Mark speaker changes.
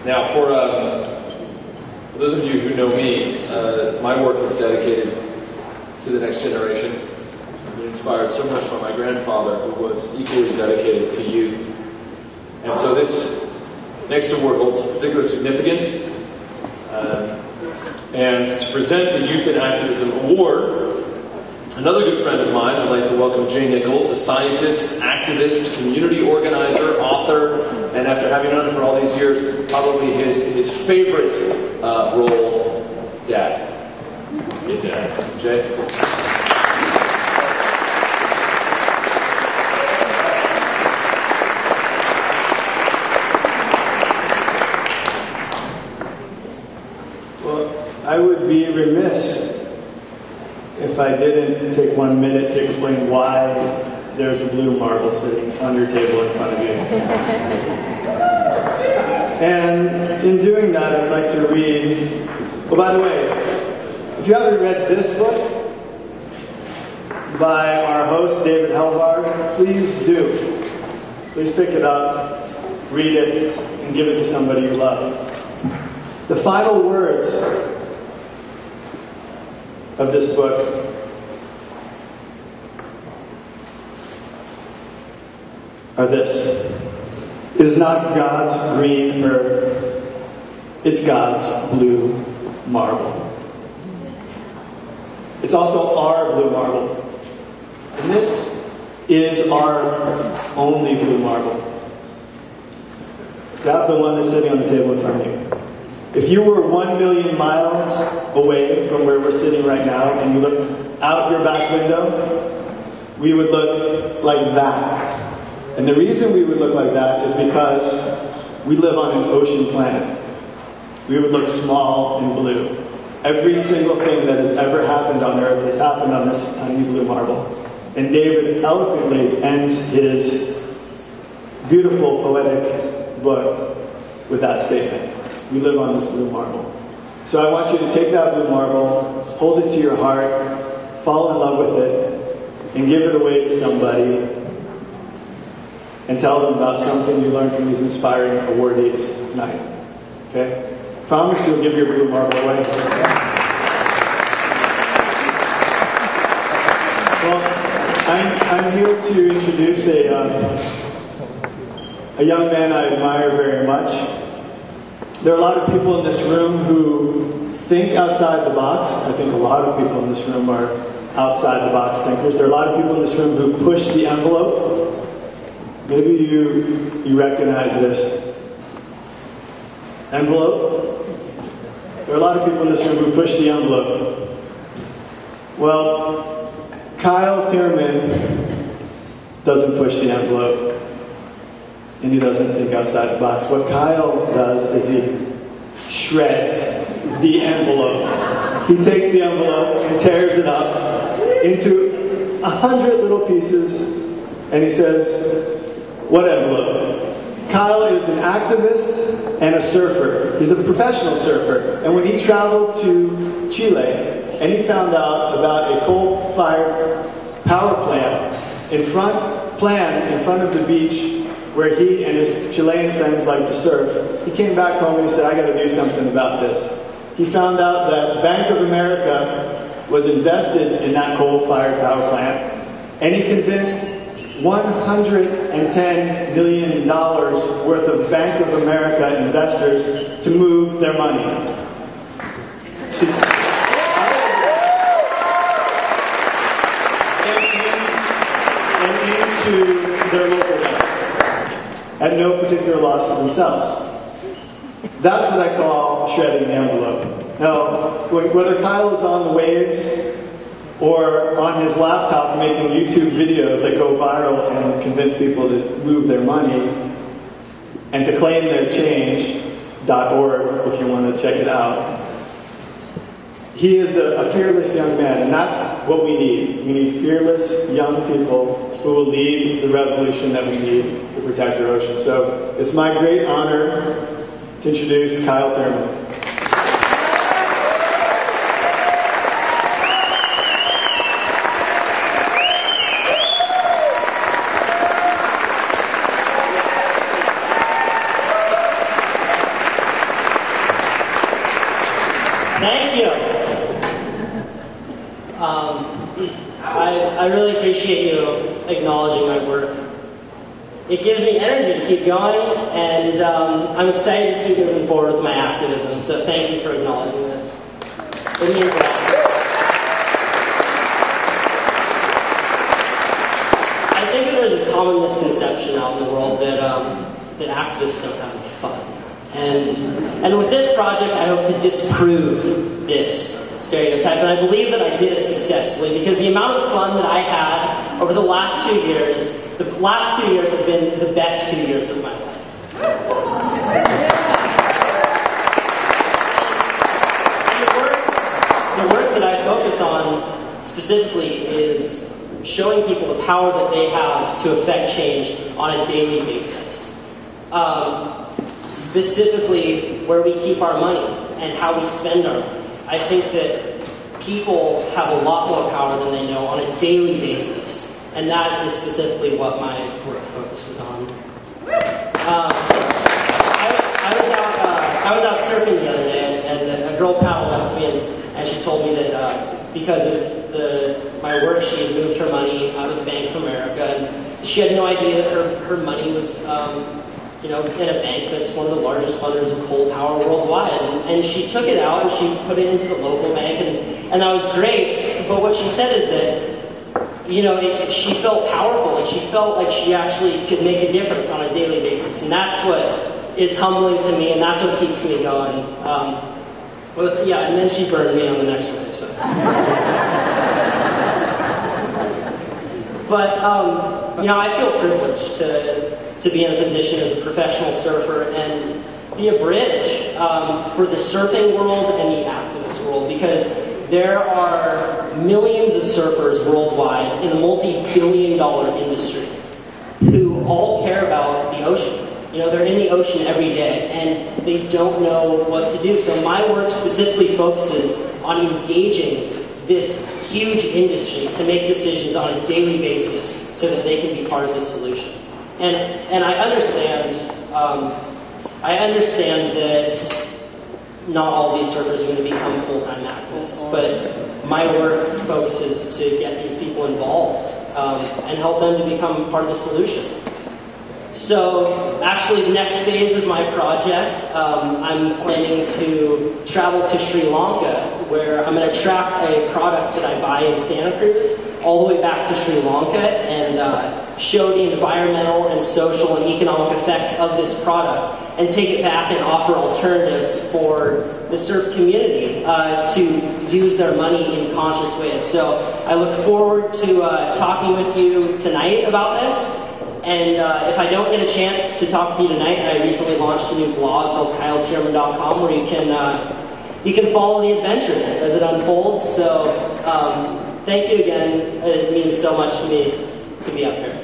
Speaker 1: Now, for those of you who know me, my work is dedicated to the next generation. I've been inspired so much by my grandfather, who was equally dedicated to youth. And so this next award holds particular significance. And to present the Youth Activism Award, another good friend of mine, I'd like to welcome Jay Nichols, a scientist, activist, community organizer, author, and after having known him for all these years, probably his favorite role, dad. Good dad. Jay?
Speaker 2: I would be remiss if I didn't take 1 minute to explain why there's a blue marble sitting on your table in front of you. And in doing that, I'd like to read... Oh, by the way, if you haven't read this book by our host, David Helvard, please do. Please pick it up, read it, and give it to somebody you love. The final words of this book are this: it is not God's green earth, it's God's blue marble. It's also our blue marble. And this is our only blue marble. Grab the one that's sitting on the table in front of you. If you were 1 million miles away from where we're sitting right now and you looked out your back window, we would look like that. And the reason we would look like that is because we live on an ocean planet. We would look small and blue. Every single thing that has ever happened on Earth has happened on this tiny blue marble. And David eloquently ends his beautiful poetic book with that statement. We live on this blue marble. So I want you to take that blue marble, hold it to your heart, fall in love with it, and give it away to somebody, and tell them about something you learned from these inspiring awardees tonight. Okay? Promise you'll give your blue marble away. Well, I'm here to introduce a young man I admire very much. There are a lot of people in this room who think outside the box. I think a lot of people in this room are outside the box thinkers. There are a lot of people in this room who push the envelope. Maybe you recognize this envelope. There are a lot of people in this room who push the envelope. Well, Kyle Thiermann doesn't push the envelope. And he doesn't think outside the box. What Kyle does is he shreds the envelope. He takes the envelope and tears it up into 100 little pieces, and he says, what envelope? Kyle is an activist and a surfer. He's a professional surfer. And when he traveled to Chile, and he found out about a coal-fired power plant in front of the beach where he and his Chilean friends like to surf, he came back home and he said, I got to do something about this. He found out that Bank of America was invested in that coal-fired power plant, and he convinced $110 million worth of Bank of America investors to move their money into their local banks at no particular loss to themselves. That's what I call shredding the envelope. Now, whether Kyle is on the waves or on his laptop making YouTube videos that go viral and convince people to move their money and to claim their change.org if you want to check it out, he is a fearless young man, and that's what we need. We need fearless young people who will lead the revolution that we need to protect our ocean. So it's my great honor to introduce Kyle Thiermann.
Speaker 3: Thank you. I really appreciate you acknowledging my work. It gives me energy to keep going, and I'm excited to keep moving forward with my activism, so thank you for acknowledging this. It means a lot. I think that there's a common misconception out in the world that activists don't have any fun. And with this project, I hope to disprove this stereotype, and I believe that I did it successfully, because the amount of fun that I had over the last 2 years have been the best 2 years of my life. And the work that I focus on specifically is showing people the power that they have to affect change on a daily basis. Specifically, where we keep our money and how we spend our money. I think that people have a lot more power than they know on a daily basis, and that is specifically what my work focuses on. I was out surfing the other day, and a girl paddled up to me, and she told me that because of my work, she had moved her money out of Bank of America, and she had no idea that her money was in a bank that's one of the largest funders of coal power worldwide. And she took it out and she put it into the local bank, and that was great. But what she said is that, she felt powerful, and she felt like she actually could make a difference on a daily basis. And that's what is humbling to me, and that's what keeps me going. And then she burned me on the next wave. So. But, I feel privileged to be in a position as a professional surfer and be a bridge for the surfing world and the activist world, because there are millions of surfers worldwide in a multi-billion-dollar industry who all care about the ocean. They're in the ocean every day, and they don't know what to do. So my work specifically focuses on engaging this huge industry to make decisions on a daily basis so that they can be part of the solution. And I understand that not all these surfers are going to become full-time activists, but my work focuses to get these people involved and help them to become part of the solution. So, actually, the next phase of my project, I'm planning to travel to Sri Lanka, where I'm going to track a product that I buy in Santa Cruz all the way back to Sri Lanka and show the environmental and social and economic effects of this product, and take it back and offer alternatives for the surf community to use their money in conscious ways. So I look forward to talking with you tonight about this. And if I don't get a chance to talk with you tonight, I recently launched a new blog called KyleThiermann.com, where you can follow the adventure as it unfolds. So thank you again. It means so much to me to be up here.